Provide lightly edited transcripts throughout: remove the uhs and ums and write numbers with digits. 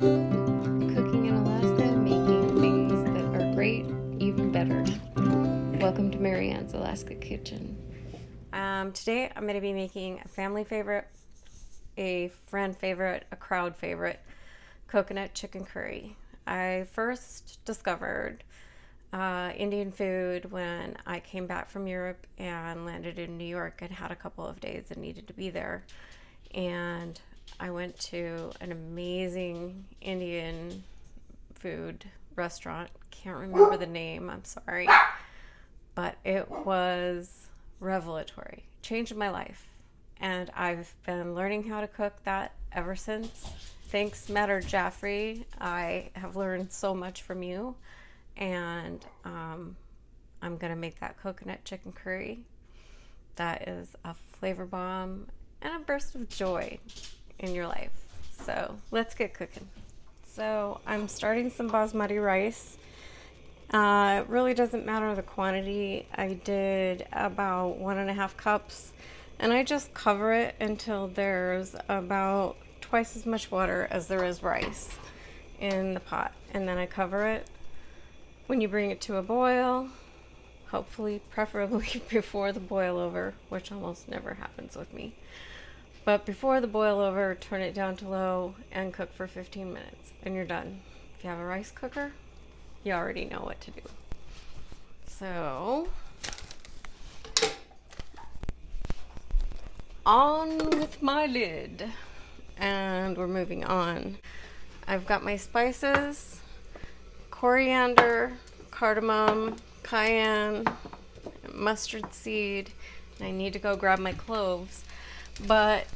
Cooking in Alaska, making things that are great, even better. Welcome to Marianne's Alaska Kitchen. Today I'm going to be making a family favorite, a friend favorite, a crowd favorite, coconut chicken curry. I first discovered Indian food when I came back from Europe and landed in New York and had a couple of days and needed to be there. And I went to an amazing Indian food restaurant. Can't remember the name, I'm sorry. But it was revelatory. Changed my life. And I've been learning how to cook that ever since. Thanks, Matter Jaffrey. I have learned so much from you. And I'm going to make that coconut chicken curry. That is a flavor bomb and a burst of joy in your life. So let's get cooking. So I'm starting some basmati rice. It really doesn't matter the quantity. I did about 1.5 cups, and I just cover it until there's about twice as much water as there is rice in the pot. And then I cover it. When you bring it to a boil, hopefully, preferably before the boil over, which almost never happens with me. But before the boil over, turn it down to low and cook for 15 minutes, and you're done. If you have a rice cooker, you already know what to do. So, on with my lid, and we're moving on. I've got my spices, coriander, cardamom, cayenne, mustard seed. I need to go grab my cloves. But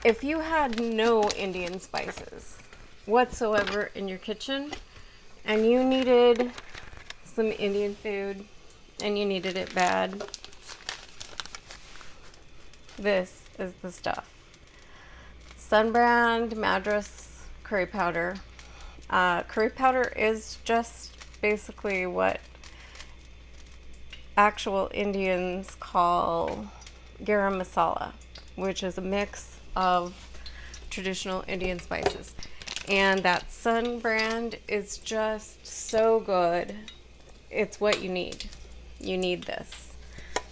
if you had no Indian spices whatsoever in your kitchen, and you needed some Indian food, and you needed it bad, this is the stuff. Sun brand Madras curry powder. Curry powder is just basically what actual Indians call garam masala, which is a mix of traditional Indian spices. And that Sun brand is just so good. It's what you need. You need this.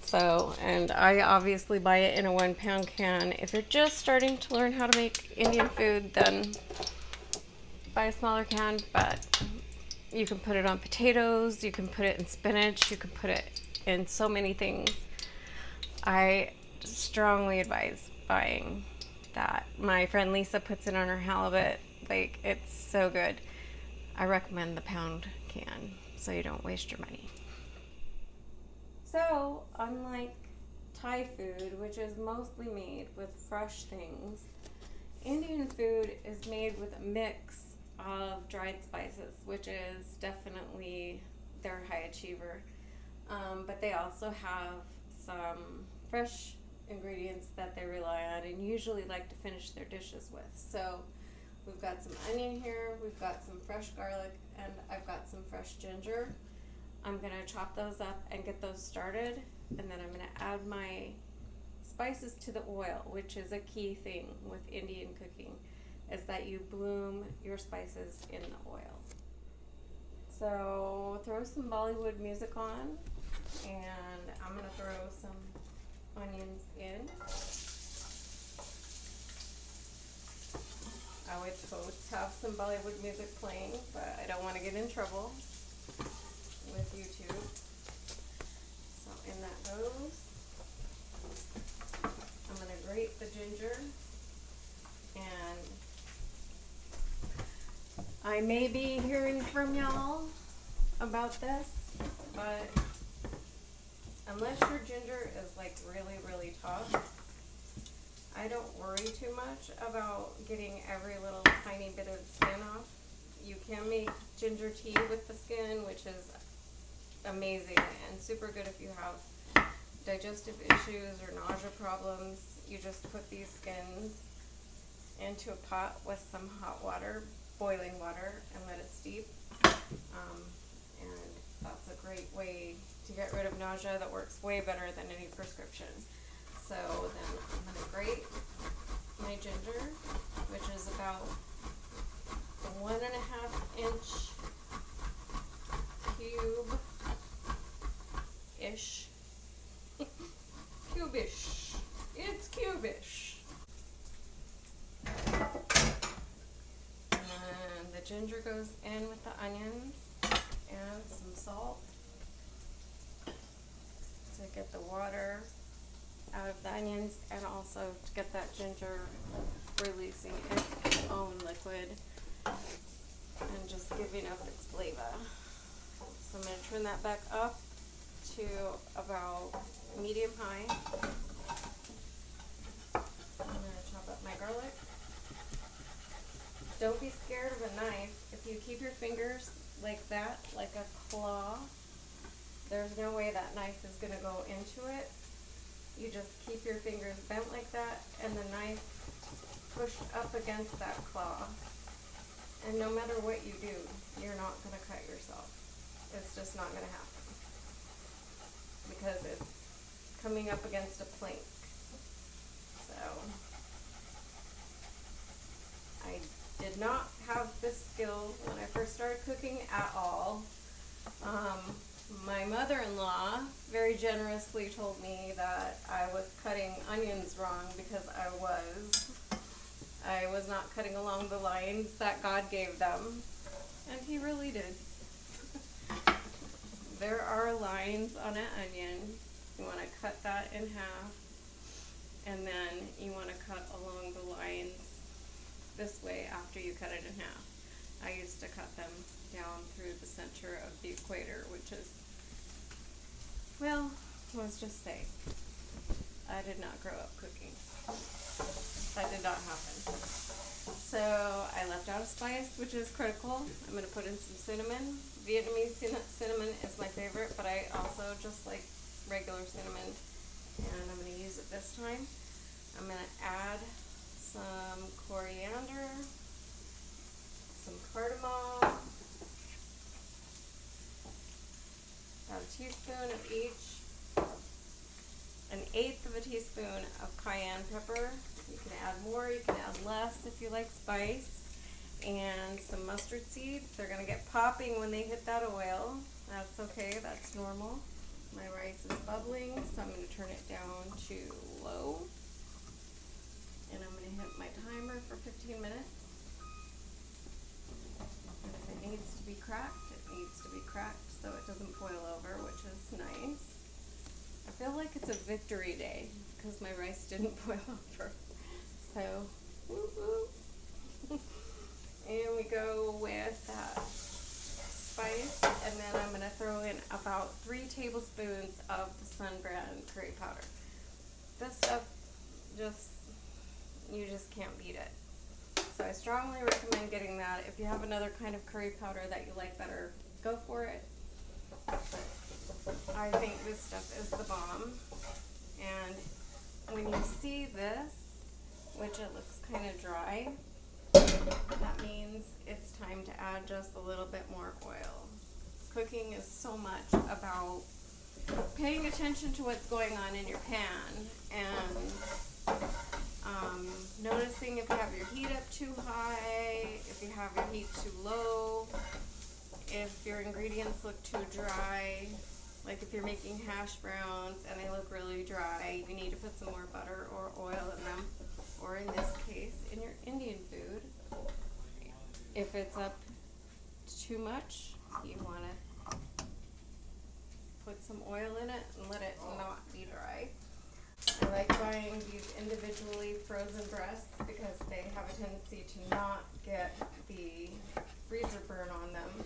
So, and I obviously buy it in a 1-pound can. If you're just starting to learn how to make Indian food, then buy a smaller can, but you can put it on potatoes, you can put it in spinach, you can put it in so many things. I strongly advise buying that. My friend Lisa puts it on her halibut. Like, it's so good. I recommend the pound can so you don't waste your money. So, unlike Thai food, which is mostly made with fresh things, Indian food is made with a mix of dried spices, which is definitely their high achiever. But they also have some fresh ingredients that they rely on and usually like to finish their dishes with. So we've got some onion here, we've got some fresh garlic, and I've got some fresh ginger. I'm going to chop those up and get those started, and then I'm going to add my spices to the oil, which is a key thing with Indian cooking, is that you bloom your spices in the oil. So throw some Bollywood music on, and I'm going to throw some onions in. I would totes have some Bollywood music playing, but I don't want to get in trouble with YouTube. So in that goes. I'm going to grate the ginger, and I may be hearing from y'all about this, but unless your ginger is like really, really tough, I don't worry too much about getting every little tiny bit of skin off. You can make ginger tea with the skin, which is amazing and super good if you have digestive issues or nausea problems. You just put these skins into a pot with some hot water, boiling water, and let it steep. And that's a great way to get rid of nausea that works way better than any prescription. So then I'm going to grate my ginger, which is about a 1.5-inch cube-ish. Cubish. It's cubish. And the ginger goes in with the onions and some salt to get the water out of the onions and also to get that ginger releasing its own liquid and just giving up its flavor. So I'm going to turn that back up to about medium high. I'm going to chop up my garlic. Don't be scared of a knife. If you keep your fingers like that, like a claw, there's no way that knife is going to go into it. You just keep your fingers bent like that and the knife pushed up against that claw. And no matter what you do, you're not going to cut yourself. It's just not going to happen. Because it's coming up against a plank. So, I did not have this skill when I first started cooking at all. My mother-in-law very generously told me that I was cutting onions wrong because I was not cutting along the lines that God gave them, and He really did. There are lines on an onion. You want to cut that in half, and then you want to cut along the lines this way after you cut it in half. I used to cut them down through the center of the equator, which is, well, let's just say, I did not grow up cooking. That did not happen. So I left out a spice, which is critical. I'm going to put in some cinnamon. Vietnamese cinnamon is my favorite, but I also just like regular cinnamon, and I'm going to use it this time. I'm going to add some coriander, some cardamom, about a teaspoon of each, 1/8 of a teaspoon of cayenne pepper. You can add more, you can add less if you like spice, and some mustard seeds. They're going to get popping when they hit that oil. That's okay, that's normal. My rice is bubbling, so I'm going to turn it down to low. And I'm going to hit my timer for 15 minutes. And if it needs to be cracked, it needs to be cracked so it doesn't boil over, which is nice. I feel like it's a victory day because my rice didn't boil over. So, woo-hoo. And we go with that spice, and then I'm going to throw in about 3 tablespoons of the Sun brand curry powder. This stuff you just can't beat it. So I strongly recommend getting that. If you have another kind of curry powder that you like better, go for it. I think this stuff is the bomb. And when you see this, which it looks kind of dry, that means it's time to add just a little bit more oil. Cooking is so much about paying attention to what's going on in your pan and noticing if you have your heat up too high, if you have your heat too low, if your ingredients look too dry. Like if you're making hash browns and they look really dry, you need to put some more butter or oil in them, or in this case, in your Indian food. If it's up too much, you want to put some oil in it and let it not be dry. I like buying these individually frozen breasts because they have a tendency to not get the freezer burn on them.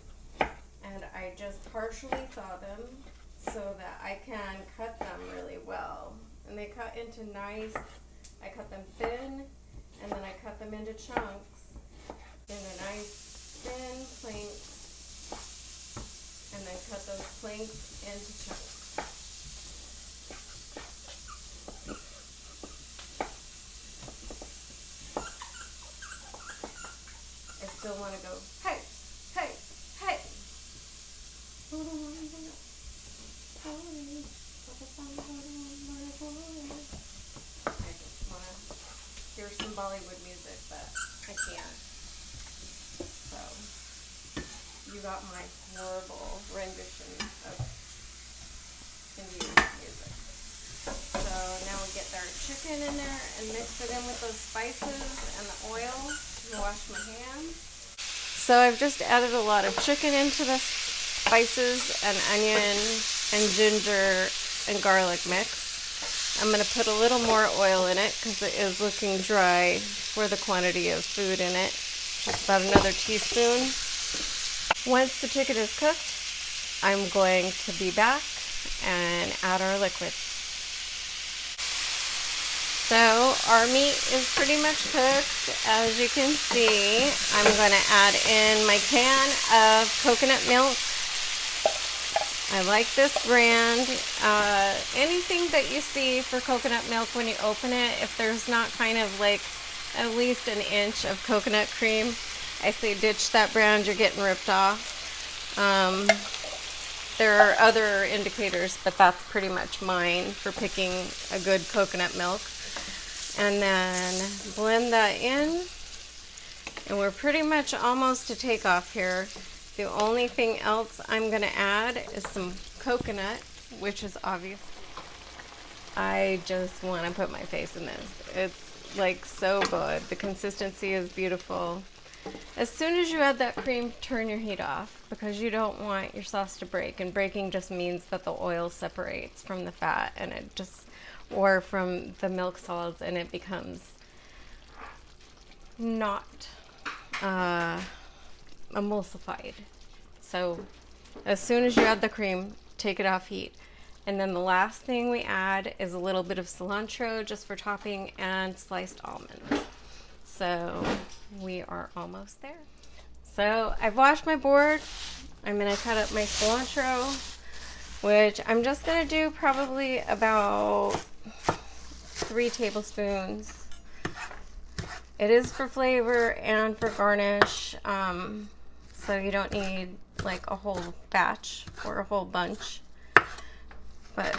And I just partially thaw them so that I can cut them really well. And they cut into nice, I cut them thin, and then I cut them into chunks in a nice thin planks, and then cut those planks into chunks. I still want to go, hey, hey, hey. I just want to hear some Bollywood music, but I can't. So you got my horrible rendition of Indian music. So now we get our chicken in there and mix it in with those spices and the oil. And wash my hands. So I've just added a lot of chicken into the spices and onion and ginger and garlic mix. I'm going to put a little more oil in it because it is looking dry for the quantity of food in it. Just about another teaspoon. Once the chicken is cooked, I'm going to be back and add our liquids. So our meat is pretty much cooked. As you can see, I'm going to add in my can of coconut milk. I like this brand. Anything that you see for coconut milk when you open it, if there's not kind of like at least an inch of coconut cream, I say ditch that brand, you're getting ripped off. There are other indicators, but that's pretty much mine for picking a good coconut milk. And then blend that in. And we're pretty much almost to takeoff here. The only thing else I'm going to add is some coconut, which is obvious. I just want to put my face in this. It's like so good. The consistency is beautiful. As soon as you add that cream, turn your heat off because you don't want your sauce to break. And breaking just means that the oil separates from the fat and it just, or from the milk solids, and it becomes not emulsified. So as soon as you add the cream, take it off heat. And then the last thing we add is a little bit of cilantro just for topping and sliced almonds. So we are almost there. So I've washed my board. I'm gonna cut up my cilantro, which I'm just gonna do probably about 3 tablespoons. It is for flavor and for garnish, so you don't need like a whole batch or a whole bunch, but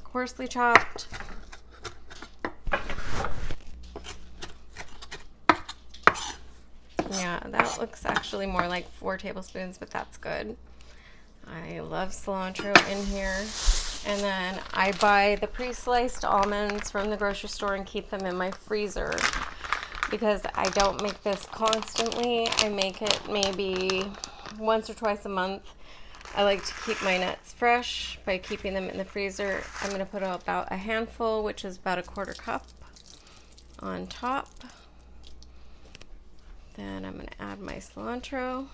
coarsely chopped. Yeah, that looks actually more like 4 tablespoons, but that's good. I love cilantro in here. And then I buy the pre-sliced almonds from the grocery store and keep them in my freezer because I don't make this constantly. I make it maybe once or twice a month. I like to keep my nuts fresh by keeping them in the freezer. I'm going to put about a handful, which is about a 1/4 cup, on top. Then I'm going to add my cilantro.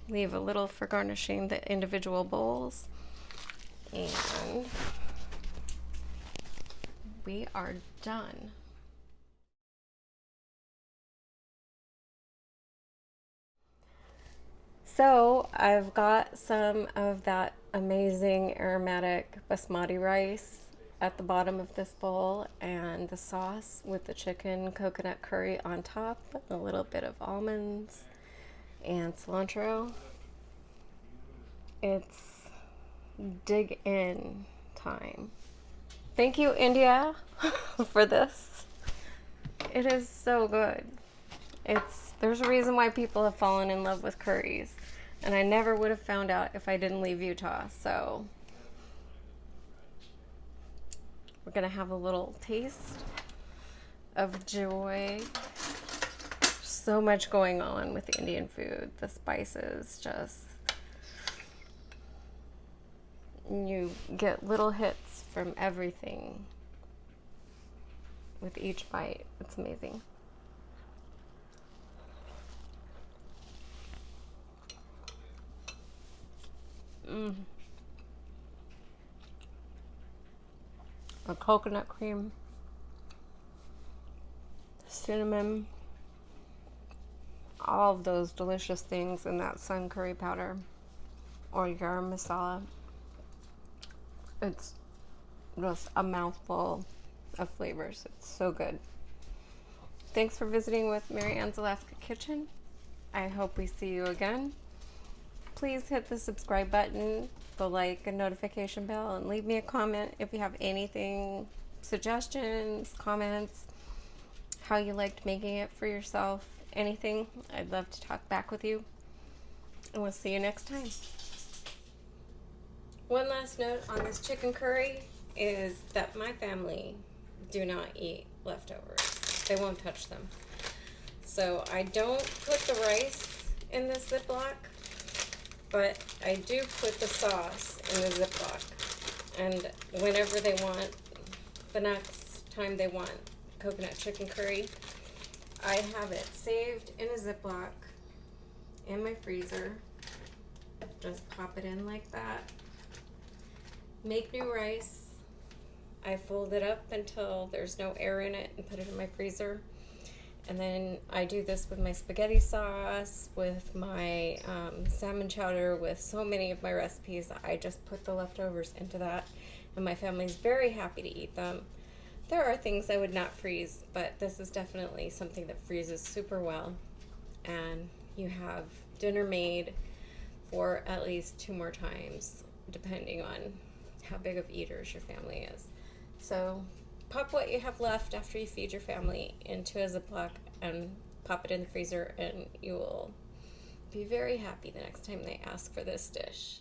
Leave a little for garnishing the individual bowls. And we are done. So I've got some of that amazing aromatic basmati rice at the bottom of this bowl and the sauce with the chicken coconut curry on top, a little bit of almonds and cilantro. It's dig in time. Thank you, India, for this. It is so good. There's a reason why people have fallen in love with curries, and I never would have found out if I didn't leave Utah. So we're gonna have a little taste of joy. So much going on with Indian food. The spices just, you get little hits from everything with each bite. It's amazing. The coconut cream, cinnamon, all of those delicious things in that Sun curry powder or garam masala. It's just a mouthful of flavors. It's so good. Thanks for visiting with Mary Ann's Alaska Kitchen. I hope we see you again. Please hit the subscribe button, the like and notification bell, and leave me a comment if you have anything, suggestions, comments, how you liked making it for yourself, anything. I'd love to talk back with you. And we'll see you next time. One last note on this chicken curry is that my family do not eat leftovers. They won't touch them. So I don't put the rice in the Ziploc, but I do put the sauce in the Ziploc. And whenever they want, the next time they want coconut chicken curry, I have it saved in a Ziploc in my freezer. Just pop it in like that. Make new rice. I fold it up until there's no air in it and put it in my freezer. And then I do this with my spaghetti sauce, with my salmon chowder, with so many of my recipes. I just put the leftovers into that, and my family's very happy to eat them. There are things I would not freeze, but this is definitely something that freezes super well. And you have dinner made for at least 2 more times, depending on how big of eaters your family is. So pop what you have left after you feed your family into a Ziploc and pop it in the freezer, and you will be very happy the next time they ask for this dish.